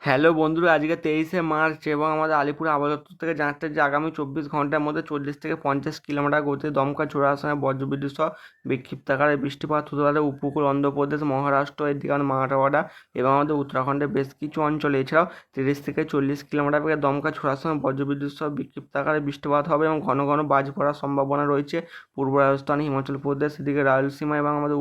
Hello বন্ধুরা, আজকে 23শে March এবং আমাদের আলিপুর আবহাওয়া দপ্তর থেকে জানাচ্ছে যে আগামী 24 ঘন্টার মধ্যে 40 থেকে 50 কিলোমিটার গতিতে দমকা ঝোড়ো হাওয়ার সঙ্গে বজ্রবিদ্যুৎ সহ বিক্ষিপ্ত আকারে বৃষ্টিপাত হতে পারে উপকূল অন্ধ্রপ্রদেশ, মহারাষ্ট্র, এদিকে আমাদের মারাঠাওয়াড়া এবং আমাদের উত্তরাখণ্ডের বেশ কিছু অঞ্চলে। এছাড়াও 30 থেকে 40 কিলোমিটার বেগে দমকা ঝোড়ার সঙ্গে বজ্রবিদ্যুৎ সহ বিক্ষিপ্ত আকারে বৃষ্টিপাত হবে এবং ঘন ঘন বাজ পড়ার সম্ভাবনা রয়েছে পূর্ব রাজস্থান, হিমাচল প্রদেশ, এদিকে রায়লসীমা এবং আমাদের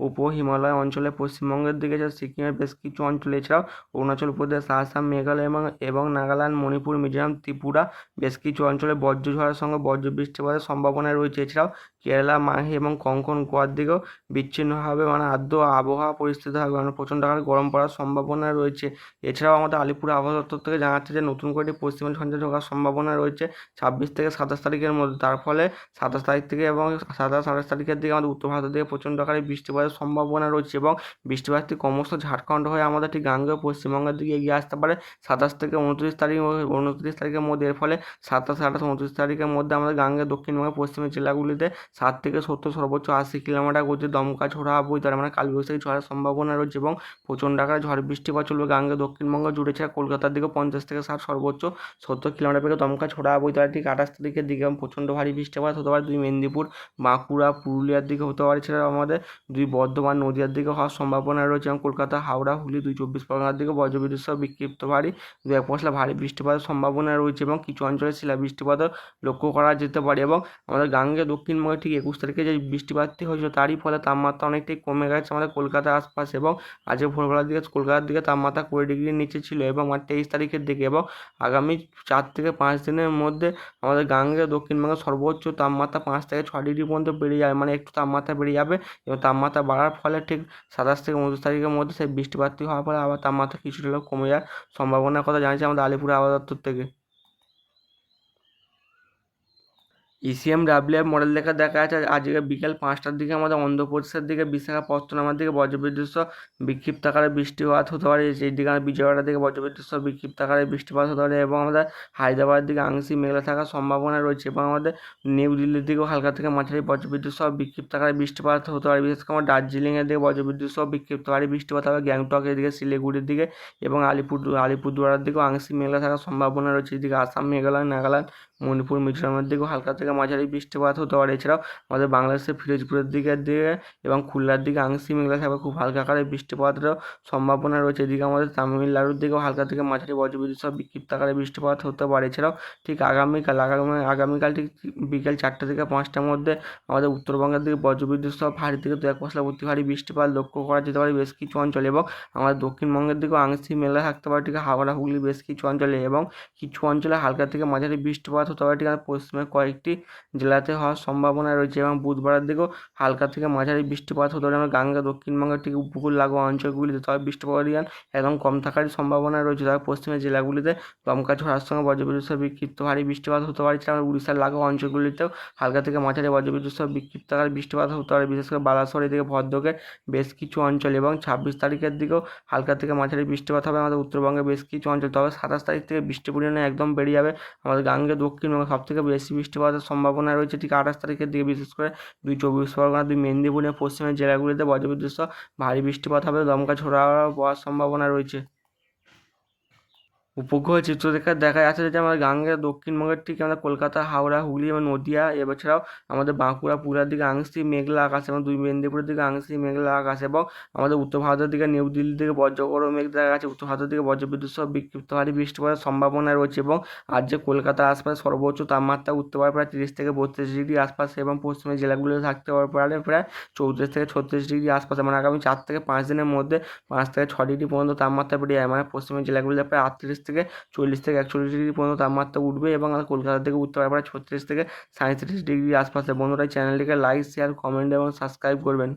উপ হিমালয় অঞ্চলে, পশ্চিমবঙ্গের দিকে যা সিকিমের বেশ কিছু অঞ্চলে, এছাড়াও অরুণাচল প্রদেশ, আসাম, মেঘালয় এবং নাগাল্যান্ড, মণিপুর, মিজোরাম, ত্রিপুরা বেশ কিছু অঞ্চলে বজ্রঝড়ের সঙ্গে বজ্র বৃষ্টিপাতের সম্ভাবনা রয়েছে। এছাড়াও কেরালা, মাহে এবং কঙ্কন গোয়ার দিকেও বিচ্ছিন্নভাবে আর্দ্র আবহাওয়া পরিস্থিতি হবে, প্রচণ্ড আকারে গরম পড়ার সম্ভাবনা রয়েছে। এছাড়াও আমাদের আলিপুর আবহাওয়া দপ্তর থেকে জানাচ্ছে যে নতুন করে একটি পশ্চিমবঙ্গ ঝঞ্ঝা ঢোকার সম্ভাবনা রয়েছে 26 থেকে 27 তারিখের মধ্যে। তার ফলে 27 তারিখ থেকে এবং 27-28 তারিখের দিকে আমাদের উত্তর ভারতের দিকে প্রচণ্ড আকারে বৃষ্টিপাতের সম্ভাবনা রয়েছে এবং বৃষ্টিপাতটি ক্রমশ ঝাড়খণ্ড হয়ে আমাদের ঠিক গাঙ্গেয় পশ্চিমবঙ্গের দিকে এগিয়ে আসতে পারে 27 থেকে 29 তারিখের মধ্যে। এর ফলে 27, 28, 29 তারিখের মধ্যে আমাদের গাঙ্গেয় দক্ষিণবঙ্গের পশ্চিমের জেলাগুলিতে 60 থেকে 70, সর্বোচ্চ 80 কিলোমিটার গতিতে দমকা ঝোড়ো হাওয়া বইতে পারে, কালবৈশাখী ঝড়ের সম্ভাবনা রয়েছে এবং প্রচণ্ড আকারে ঝড় বৃষ্টিপাত চলবে গাঙ্গেয় দক্ষিণবঙ্গ জুড়ে। ছাড়া কলকাতার দিকে 50 থেকে 60, সর্বোচ্চ 70 কিলোমিটার বেগে দমকা ঝোড়ো হাওয়া বইতে পারে ঠিক 28 তারিখের দিকে এবং প্রচণ্ড ভারী বৃষ্টিপাত হতে পারে দুই মেদিনীপুর, বাঁকুড়া, পুরুলিয়ার দিকে হতে পারে। এছাড়া আমাদের দুই বর্ধমান, নদীয়ার দিকে হওয়ার সম্ভাবনা রয়েছে এবং কলকাতা, হাওড়া, হুগলি, দুই 24 পরগনার দিকে বজ্রবিদ্যুৎ সহ বিক্ষিপ্ত ভারী দু এক পশলা ভারী বৃষ্টিপাতের সম্ভাবনা রয়েছে এবং কিছু অঞ্চলে শিলা বৃষ্টিপাতও লক্ষ্য করা যেতে পারে। এবং আমাদের গাঙ্গেয় দক্ষিণবঙ্গে ঠিক 21 তারিখে যে বৃষ্টিপাতটি হয়েছিল তারই ফলে তাপমাত্রা অনেকটাই কমে গেছে আমাদের কলকাতার আশপাশে এবং আজকে ভোরবেলার দিকে কলকাতার দিকে তাপমাত্রা 20 ডিগ্রির নিচে ছিল এবং 23 তারিখের দিকে। এবং আগামী 4 থেকে 5 দিনের মধ্যে আমাদের গাঙ্গেয় দক্ষিণবঙ্গের সর্বোচ্চ তাপমাত্রা 5 থেকে 6 ডিগ্রি পর্যন্ত বেড়ে যাবে, একটু তাপমাত্রা বেড়ে যাবে এবং তাপমাত্রা বাড়ার ফলে ঠিক 27 থেকে 29 তারিখের মধ্যে সেই বৃষ্টিপাতটি হওয়ার ফলে আবার তাপমাত্রা কিছুটা হলেও কমে যাওয়ার সম্ভাবনার কথা জানিয়েছে আমাদের আলিপুর আবহাওয়া দপ্তর থেকে। ECMWF মডেল দেখা যাচ্ছে আজকে বিকেল 5টার দিকে আমাদের অন্ধ্রপ্রদেশের দিকে বিশাখাপত্তনমের দিকে বজ্রবিদ্যুৎ সহ বিক্ষিপ্ত আকারে বৃষ্টিপাত হতে পারে। এই দিকে বিজয়ওয়াড়ার দিকে বজ্রবিদ্যুৎ সহ বিক্ষিপ্ত আকারে বৃষ্টিপাত হতে পারে এবং আমাদের হায়দ্রাবাদের দিকে আংশিক মেঘলা থাকার সম্ভাবনা রয়েছে এবং আমাদের নিউ দিল্লির দিকেও হালকা থেকে মাঝারি বজ্রবিদ্যুৎ সহ বিক্ষিপ্ত আকারে বৃষ্টিপাত হতে পারে। বিশেষ করে দার্জিলিংয়ের দিকে বজ্রবিদ্যুৎ সহ বিক্ষিপ্ত আকারে বৃষ্টিপাত হবে, গ্যাংটকের দিকে, শিলিগুড়ির দিকে এবং আলিপুরদুয়ারের দিকেও আংশিক মেঘলা থাকার সম্ভাবনা রয়েছে। এদিকে আসাম, মেঘালয়, নাগাল্যান্ড, মণিপুর, মিজোরামের দিকেও হালকা থেকে মাঝারি বৃষ্টিপাত হতে পারে। এছাড়াও আমাদের বাংলাদেশের ফিরোজপুরের দিকে এবং খুলনার দিকে আংশিক মেঘলা থাকবে, খুব হালকা আকারে বৃষ্টিপাতেরও সম্ভাবনা রয়েছে। এদিকে আমাদের তামিলনাড়ুর দিকেও হালকা থেকে মাঝারি বজ্রবিদ্যুৎ সহ বিক্ষিপ্ত আকারে বৃষ্টিপাত হতে পারে। এছাড়াও ঠিক আগামীকাল ঠিক বিকেল 4 থেকে 5টার মধ্যে আমাদের উত্তরবঙ্গের দিকে বজ্রবিদ্যুৎ সহ ভারী থেকে দু এক পশলা অতি ভারী বৃষ্টিপাত লক্ষ্য করা যেতে পারে বেশ কিছু অঞ্চলে এবং আমাদের দক্ষিণবঙ্গের দিকেও আংশিক মেঘলা থাকতে পারে ঠিক হাওড়া, হুগলি বেশ কিছু অঞ্চলে এবং কিছু অঞ্চলে হালকা থেকে মাঝারি বৃষ্টিপাত হতে পারে ঠিক পশ্চিমের কয়েকটি জেলাতে হওয়ার সম্ভাবনা রয়েছে এবং বুধবারের দিকেও হালকা থেকে মাঝারি বৃষ্টিপাত হতে পারে গাঙ্গা দক্ষিণবঙ্গের ঠিক উপকূল লাগোয়া অঞ্চলগুলিতে, তবে বৃষ্টিপাত একদম কম থাকার সম্ভাবনা রয়েছে। তবে পশ্চিমের জেলাগুলিতে দমকা ঝড়ের সঙ্গে বজ্রবিদ্যুৎ সহ বিক্ষিপ্ত ভারী বৃষ্টিপাত হতে পারে। এছাড়া উড়িষ্যার লাগোয়া অঞ্চলগুলিতেও হালকা থেকে মাঝারি বজ্রবিদ্যুৎ সহ বিক্ষিপ্ত আকারে বৃষ্টিপাত হতে পারে, বিশেষ করে বালাসোর এদিকে ভদ্রকের বেশ কিছু অঞ্চল এবং 26 তারিখের দিকেও হালকা থেকে মাঝারি বৃষ্টিপাত হবে আমাদের উত্তরবঙ্গের বেশ কিছু অঞ্চল। তবে 27 তারিখ থেকে বৃষ্টির পরিমাণ একদম বেড়ে যাবে আমাদের গাঙ্গেয় দক্ষিণবঙ্গে সবথেকে বেশি বৃষ্টিপাতের সম্ভাবনা রয়েছে ঠিক 28 তারিখের দিকে, বিশেষ করে দুই 24 পরগনা, দুই মেদিনীপুর এবং পশ্চিমের জেলাগুলিতে বজ্রবিদ্যুৎ সহ ভারী বৃষ্টিপাত হবে, দমকা ঝোড়ো হাওয়া বওয়ার সম্ভাবনা রয়েছে। উপগ্রহ চিত্র দেখা যাচ্ছে যে আমাদের গাঙ্গেয় দক্ষিণবঙ্গের ঠিক আমাদের কলকাতা, হাওড়া, হুগলি এবং নদিয়া এছাড়াও আমাদের বাঁকুড়া, পুরুলিয়ার দিকে আংশিক মেঘলা আকাশ এবং দুই মেদিনীপুরের দিকে আংশিক মেঘলা আকাশ এবং আমাদের উত্তর ভারতের দিকে নিউ দিল্লির দিকে বজ্রগড় মেঘ দেখা যাচ্ছে। উত্তর ভারতের দিকে বজ্রবিদ্যুৎ সহ বিক্ষিপ্ত ভারী বৃষ্টিপাতের সম্ভাবনা রয়েছে এবং আজ যে কলকাতার আশপাশে সর্বোচ্চ তাপমাত্রা উঠতে পারে প্রায় 30 থেকে 32 ডিগ্রি আশপাশে এবং পশ্চিমের জেলাগুলিতে থাকতে পারে প্রায় 34 থেকে 36 ডিগ্রি আশপাশে, আগামী 4 থেকে 5 দিনের মধ্যে 5 থেকে 6 ডিগ্রি পর্যন্ত তাপমাত্রা বেড়ে যায়, পশ্চিমের জেলাগুলিতে প্রায় 38 থেকে 40 থেকে 41 ডিগ্রি পর্যন্ত তাপমাত্রা উঠবে এবং কলকাতার দিকে উঠতে পারে প্রায় 36 থেকে 37 ডিগ্রি আশপাশে। বন্ধুরা চ্যানেলটিকে লাইক, শেয়ার, কমেন্ট এবং সাবস্ক্রাইব করবেন।